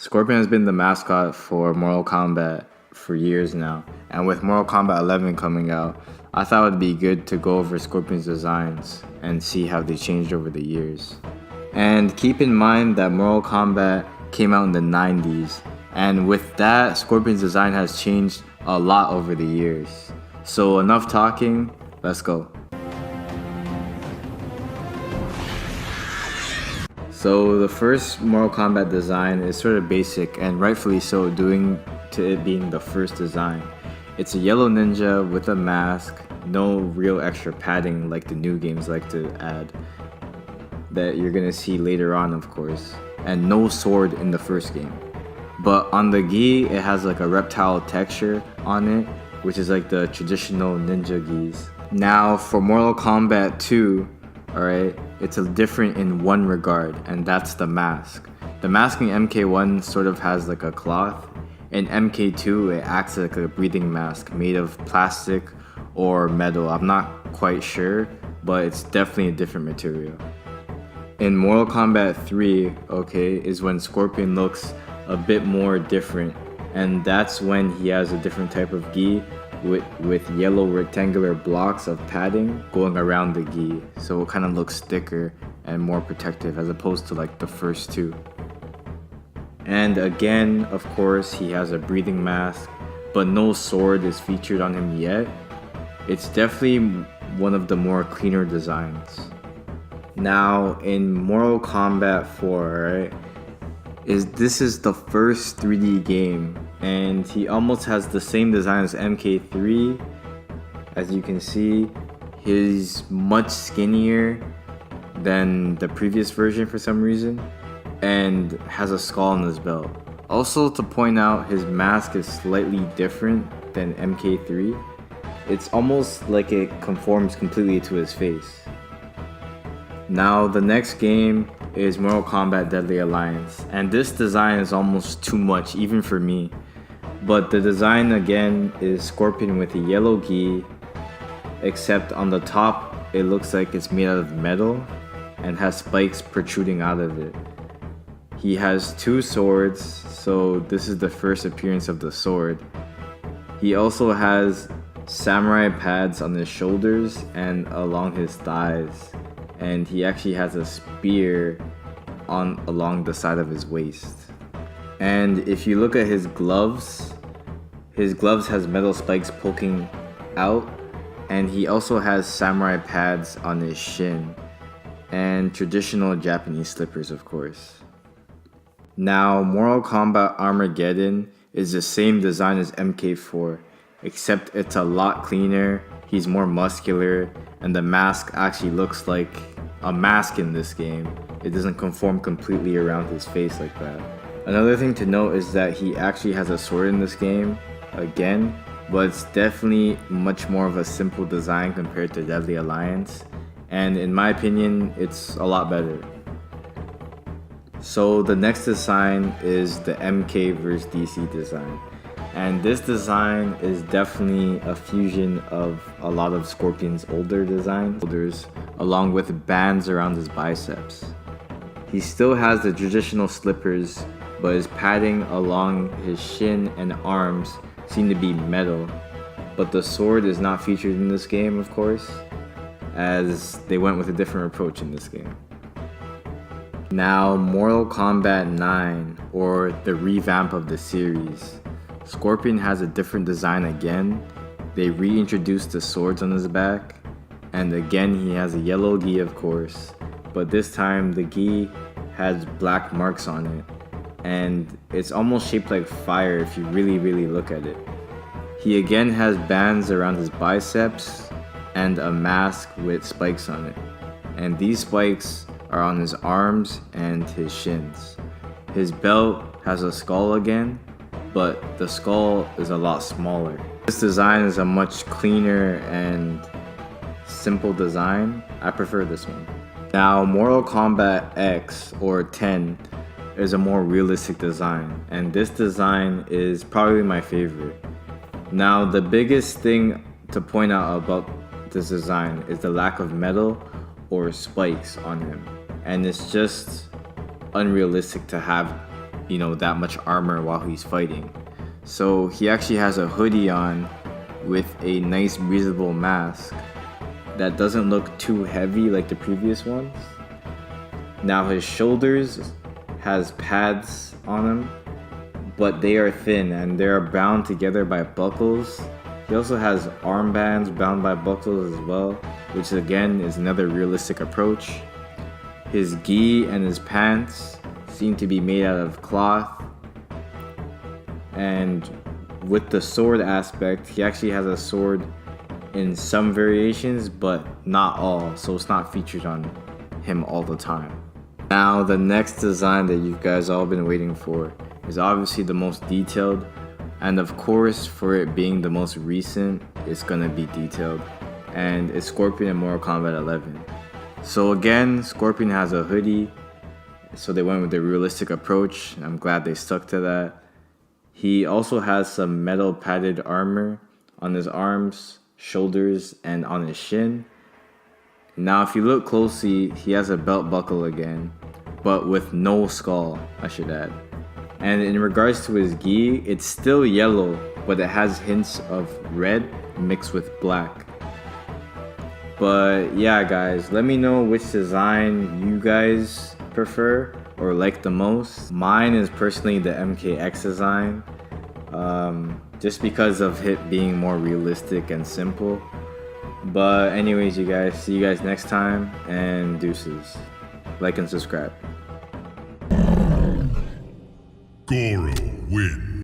Scorpion has been the mascot for Mortal Kombat for years now, and with Mortal Kombat 11 coming out, I thought it would be good to go over Scorpion's designs and see how they changed over the years. And keep in mind that Mortal Kombat came out in the 90s, and with that, Scorpion's design has changed a lot over the years. So enough talking, let's go. So the first Mortal Kombat design is sort of basic, and rightfully so, due to it being the first design. It's a yellow ninja with a mask, no real extra padding like the new games like to add, that you're gonna see later on, of course, and no sword in the first game. But on the gi, it has like a reptile texture on it, which is like the traditional ninja gis. Now for Mortal Kombat 2, alright, it's different in one regard, and that's the mask. The mask in MK1 sort of has like a cloth. In MK2, it acts like a breathing mask made of plastic or metal. I'm not quite sure, but it's definitely a different material. In Mortal Kombat 3, okay, is when Scorpion looks a bit more different, and that's when he has a different type of gi with yellow rectangular blocks of padding going around the gi, so it kind of looks thicker and more protective as opposed to like the first two. And again, of course, he has a breathing mask, but no sword is featured on him yet. It's definitely one of the more cleaner designs. Now in Mortal Kombat 4, right, this is the first 3D game, and he almost has the same design as MK3. As you can see, he's much skinnier than the previous version for some reason, and has a skull on his belt. Also to point out, his mask is slightly different than MK3. It's almost like it conforms completely to his face. Now the next game is Mortal Kombat Deadly Alliance, and this design is almost too much even for me. But the design again is Scorpion with a yellow gi, except on the top it looks like it's made out of metal and has spikes protruding out of it. He has two swords, so this is the first appearance of the sword. He also has samurai pads on his shoulders and along his thighs, and he actually has a spear along the side of his waist. And if you look at his gloves has metal spikes poking out, and he also has samurai pads on his shin and traditional Japanese slippers, of course. Now Mortal Kombat Armageddon is the same design as MK4, except it's a lot cleaner, he's more muscular, and the mask actually looks like a mask in this game. It doesn't conform completely around his face like that. Another thing to note is that he actually has a sword in this game, again, but it's definitely much more of a simple design compared to Deadly Alliance, and in my opinion, it's a lot better. So the next design is the MK vs DC design. And this design is definitely a fusion of a lot of Scorpion's older designs, along with bands around his biceps. He still has the traditional slippers, but his padding along his shin and arms seem to be metal. But the sword is not featured in this game, of course, as they went with a different approach in this game. Now, Mortal Kombat 9, or the revamp of the series. Scorpion has a different design again. They reintroduced the swords on his back, and again he has a yellow gi, of course, but this time the gi has black marks on it, and it's almost shaped like fire if you really look at it. He again has bands around his biceps and a mask with spikes on it, and these spikes are on his arms and his shins. His belt has a skull again, but the skull is a lot smaller. This design is a much cleaner and simple design. I prefer this one. Now Mortal Kombat X or 10 is a more realistic design, and this design is probably my favorite. Now the biggest thing to point out about this design is the lack of metal or spikes on him, and it's just unrealistic to have that much armor while he's fighting. So he actually has a hoodie on with a nice breathable mask that doesn't look too heavy like the previous ones. Now his shoulders has pads on them, but they are thin and they are bound together by buckles. He also has armbands bound by buckles as well, which again is another realistic approach. His gi and his pants seem to be made out of cloth. And with the sword aspect, he actually has a sword in some variations, but not all, so it's not featured on him all the time. Now the next design that you guys all been waiting for is obviously the most detailed, and of course for it being the most recent, it's gonna be detailed, and it's Scorpion in Mortal Kombat 11. So again, Scorpion has a hoodie, so they went with the realistic approach. I'm glad they stuck to that. He also has some metal padded armor on his arms, shoulders, and on his shin. Now if you look closely, he has a belt buckle again, but with no skull, I should add. And in regards to his gi, it's still yellow, but it has hints of red mixed with black. But yeah guys, let me know which design you guys prefer or like the most. Mine is personally the MKX design, just because of it being more realistic and simple. But anyways, you guys, see you guys next time, and deuces. Like and subscribe. Goro wins.